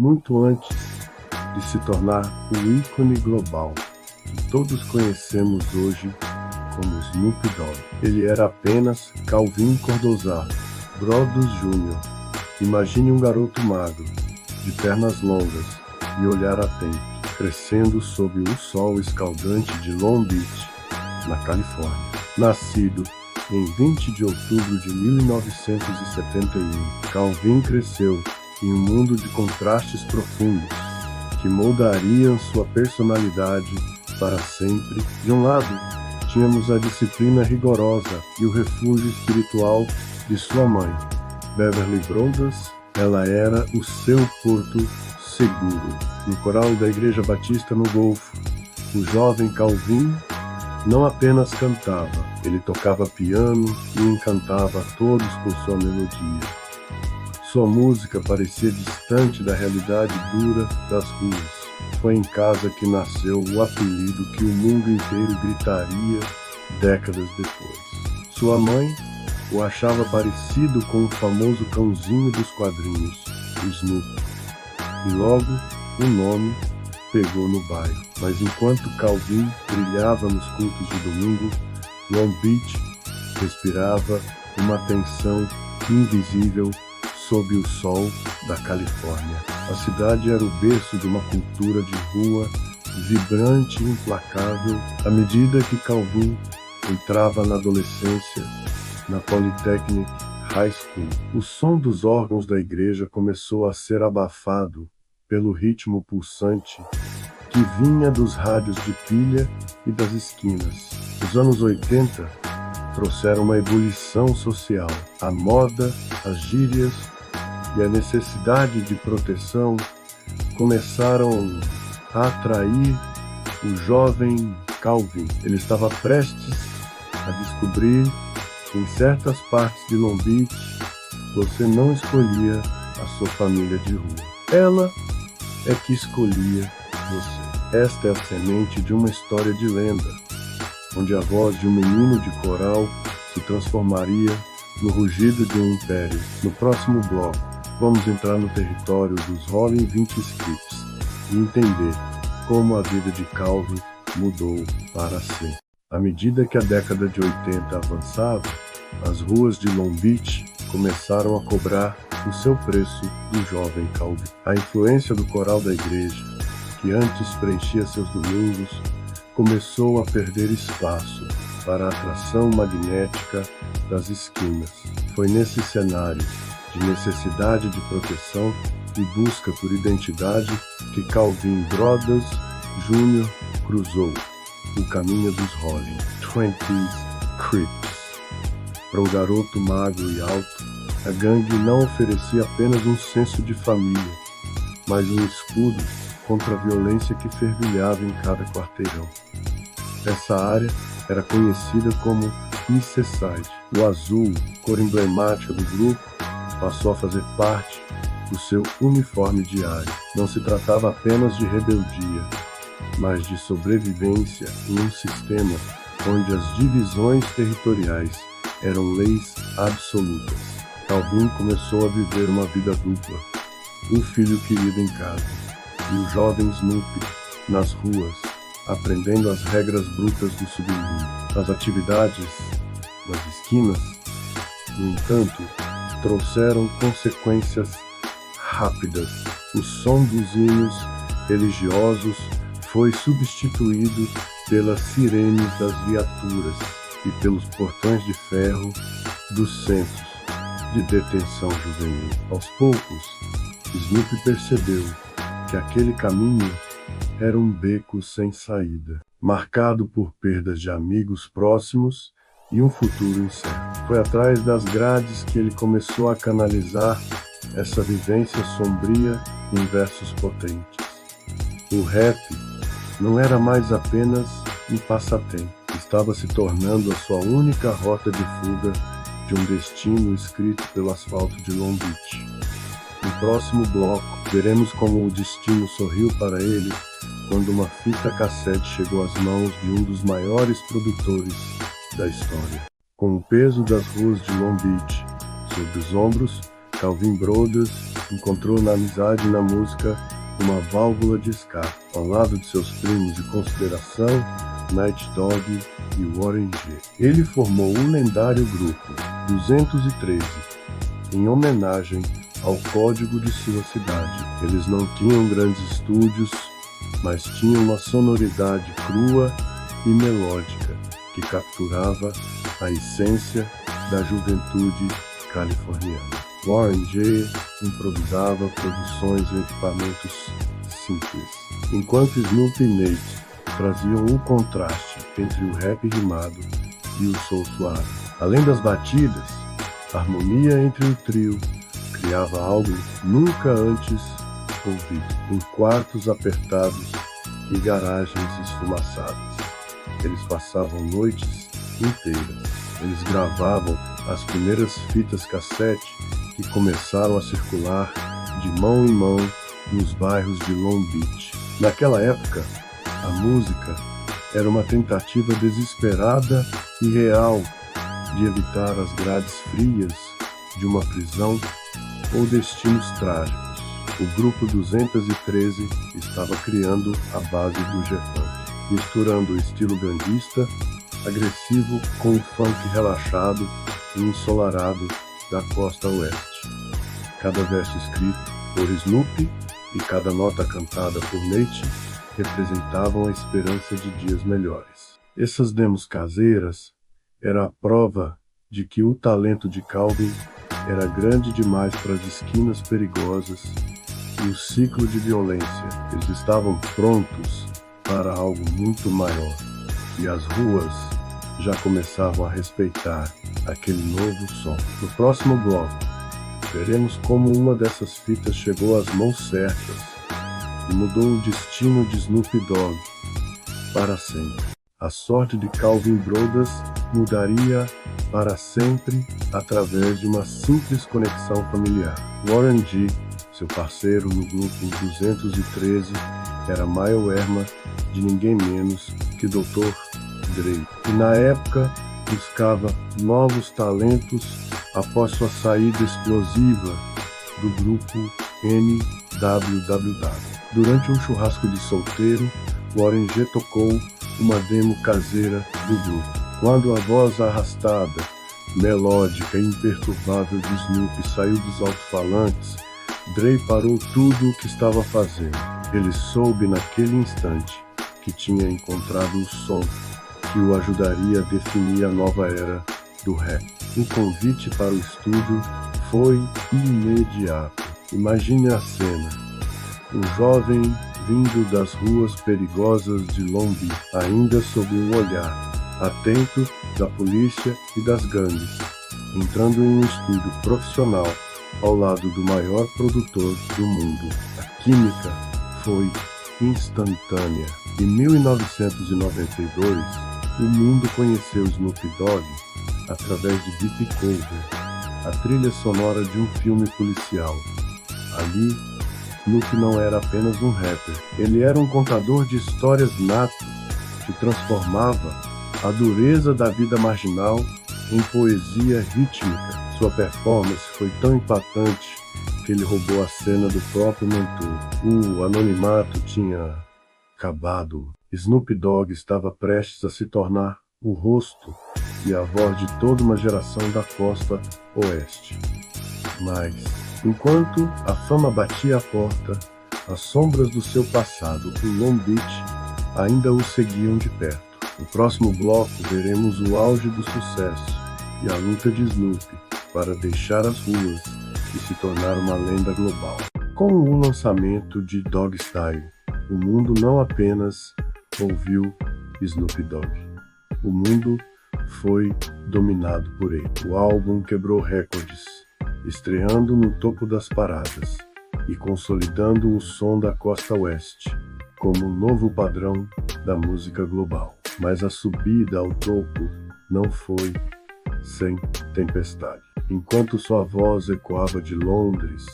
muito antes de se tornar o ícone global que todos conhecemos hoje como Snoop Dogg. Ele era apenas Calvin Cordozar Brothers Jr. Imagine um garoto magro, de pernas longas e olhar atento, crescendo sob o sol escaldante de Long Beach, na Califórnia. Nascido em 20 de outubro de 1971, Calvin cresceu em um mundo de contrastes profundos que moldariam sua personalidade para sempre. De um lado, tínhamos a disciplina rigorosa e o refúgio espiritual de sua mãe, Beverly Broders. Ela era o seu porto seguro. No coral da Igreja Batista no Golfo, o jovem Calvin não apenas cantava, ele tocava piano e encantava a todos com sua melodia. Sua música parecia distante da realidade dura das ruas. Foi em casa que nasceu o apelido que o mundo inteiro gritaria décadas depois. Sua mãe o achava parecido com o famoso cãozinho dos quadrinhos, o Snoopy. E logo o nome pegou no bairro. Mas enquanto Calvin brilhava nos cultos de domingo, Long Beach respirava uma tensão invisível sob o sol da Califórnia. A cidade era o berço de uma cultura de rua vibrante e implacável. À medida que Calvin entrava na adolescência, na Polytechnic High School, o som dos órgãos da igreja começou a ser abafado pelo ritmo pulsante que vinha dos rádios de pilha e das esquinas. Os anos 80 trouxeram uma ebulição social. A moda, as gírias e a necessidade de proteção começaram a atrair o jovem Calvin. Ele estava prestes a descobrir que em certas partes de Long Beach você não escolhia a sua família de rua. Ela é que escolhia você. Esta é a semente de uma história de lenda, onde a voz de um menino de coral se transformaria no rugido de um império. No próximo bloco, vamos entrar no território dos Rolling 20 Scripts e entender como a vida de Calvin mudou para sempre. À medida que a década de 80 avançava, as ruas de Long Beach começaram a cobrar o seu preço do jovem Calvin. A influência do coral da igreja, que antes preenchia seus domingos, começou a perder espaço para a atração magnética das esquinas. Foi nesse cenário de necessidade de proteção e busca por identidade que Calvin Brothers Jr. cruzou o caminho dos Rolling 20 Crips. Para um garoto magro e alto, a gangue não oferecia apenas um senso de família, mas um escudo contra a violência que fervilhava em cada quarteirão. Essa área era conhecida como East Side. O azul, cor emblemática do grupo, passou a fazer parte do seu uniforme diário. Não se tratava apenas de rebeldia, mas de sobrevivência em um sistema onde as divisões territoriais eram leis absolutas. Calvin começou a viver uma vida dupla, um filho querido em casa e o jovem Snoopy nas ruas, aprendendo as regras brutas do submundo. As atividades nas esquinas, no entanto, trouxeram consequências rápidas. O som dos hinos religiosos foi substituído pelas sirenes das viaturas e pelos portões de ferro dos centros de detenção juvenil. Aos poucos, Snoopy percebeu que aquele caminho era um beco sem saída, marcado por perdas de amigos próximos e um futuro incerto. Foi atrás das grades que ele começou a canalizar essa vivência sombria em versos potentes. O rap não era mais apenas um passatempo, estava se tornando a sua única rota de fuga de um destino escrito pelo asfalto de Long Beach. No próximo bloco, veremos como o destino sorriu para ele quando uma fita cassete chegou às mãos de um dos maiores produtores da história. Com o peso das ruas de Long Beach sobre os ombros, Calvin Brothers encontrou na amizade e na música uma válvula de escape, ao lado de seus primos de consideração, Night Dog e Warren G. Ele formou o lendário grupo 213, em homenagem ao código de sua cidade. Eles não tinham grandes estúdios, mas tinham uma sonoridade crua e melódica que capturava a essência da juventude californiana. Warren G improvisava produções em equipamentos simples, enquanto Snoop e Nate traziam um contraste entre o rap rimado e o soul suave. Além das batidas, a harmonia entre o trio criava algo nunca antes ouvido, em quartos apertados e garagens esfumaçadas. Eles passavam noites inteiras. Eles gravavam as primeiras fitas cassete que começaram a circular de mão em mão nos bairros de Long Beach. Naquela época, a música era uma tentativa desesperada e real de evitar as grades frias de uma prisão ou destinos trágicos. O grupo 213 estava criando a base do G-Funk, misturando o estilo ganguista, agressivo com o funk relaxado e ensolarado da costa oeste. Cada verso escrito por Snoop e cada nota cantada por Nate representavam a esperança de dias melhores. Essas demos caseiras eram a prova de que o talento de Calvin era grande demais para as esquinas perigosas e o ciclo de violência. Eles estavam prontos para algo muito maior, e as ruas já começavam a respeitar aquele novo som. No próximo bloco, veremos como uma dessas fitas chegou às mãos certas e mudou o destino de Snoop Dogg para sempre. A sorte de Calvin Brothers mudaria para sempre através de uma simples conexão familiar. Warren G, seu parceiro no grupo 213, era maior erma de ninguém menos que Dr. Dre, e na época buscava novos talentos após sua saída explosiva do grupo NWWW. Durante um churrasco de solteiro, Warren G tocou uma demo caseira do grupo. Quando a voz arrastada, melódica e imperturbável de Snoop saiu dos alto-falantes, Dre parou tudo o que estava fazendo. Ele soube naquele instante que tinha encontrado o som que o ajudaria a definir a nova era do rap. O convite para o estúdio foi imediato. Imagine a cena. Um jovem vindo das ruas perigosas de Long Beach, ainda sob o olhar atento da polícia e das gangues, entrando em um estúdio profissional ao lado do maior produtor do mundo. A química foi instantânea. Em 1992, o mundo conheceu Snoop Dogg através de Deep Cover, a trilha sonora de um filme policial. Ali, Snoop não era apenas um rapper, ele era um contador de histórias nato que transformava a dureza da vida marginal em poesia rítmica. Sua performance foi tão impactante que ele roubou a cena do próprio mentor. O anonimato tinha acabado. Snoop Dogg estava prestes a se tornar o rosto e a voz de toda uma geração da costa oeste. Mas, enquanto a fama batia a porta, as sombras do seu passado em Long Beach ainda o seguiam de perto. No próximo bloco, veremos o auge do sucesso e a luta de Snoop para deixar as ruas e se tornar uma lenda global. Com o lançamento de Dogg Style, o mundo não apenas ouviu Snoop Dogg, o mundo foi dominado por ele. O álbum quebrou recordes, estreando no topo das paradas e consolidando o som da costa oeste como um novo padrão da música global. Mas a subida ao topo não foi sem tempestade. Enquanto sua voz ecoava de Londres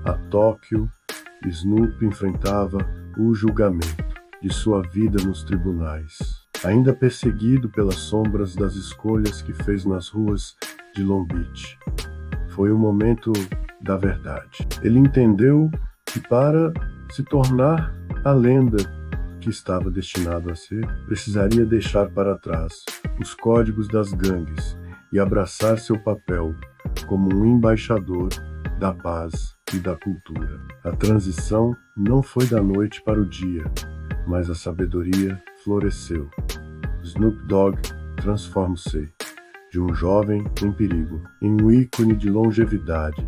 a Tóquio, Snoop enfrentava o julgamento de sua vida nos tribunais. Ainda perseguido pelas sombras das escolhas que fez nas ruas de Long Beach. Foi um momento da verdade. Ele entendeu que para se tornar a lenda que estava destinado a ser, precisaria deixar para trás os códigos das gangues e abraçar seu papel como um embaixador da paz e da cultura. A transição não foi da noite para o dia, mas a sabedoria floresceu. Snoop Dogg transforma-se de um jovem em perigo em um ícone de longevidade,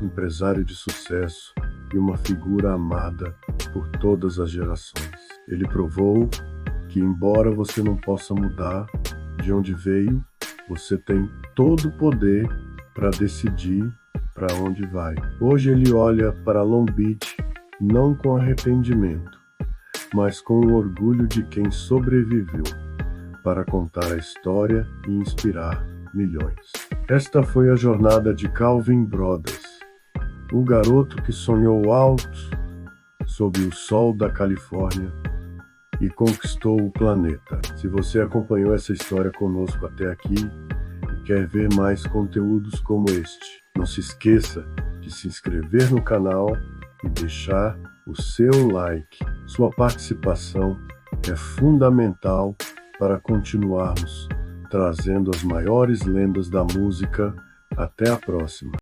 empresário de sucesso e uma figura amada por todas as gerações. Ele provou que, embora você não possa mudar de onde veio, você tem todo o poder para decidir para onde vai. Hoje ele olha para Long Beach não com arrependimento, mas com o orgulho de quem sobreviveu para contar a história e inspirar milhões. Esta foi a jornada de Calvin Brothers, o garoto que sonhou alto sob o sol da Califórnia e conquistou o planeta. Se você acompanhou essa história conosco até aqui e quer ver mais conteúdos como este, não se esqueça de se inscrever no canal e deixar o seu like. Sua participação é fundamental para continuarmos trazendo as maiores lendas da música. Até a próxima.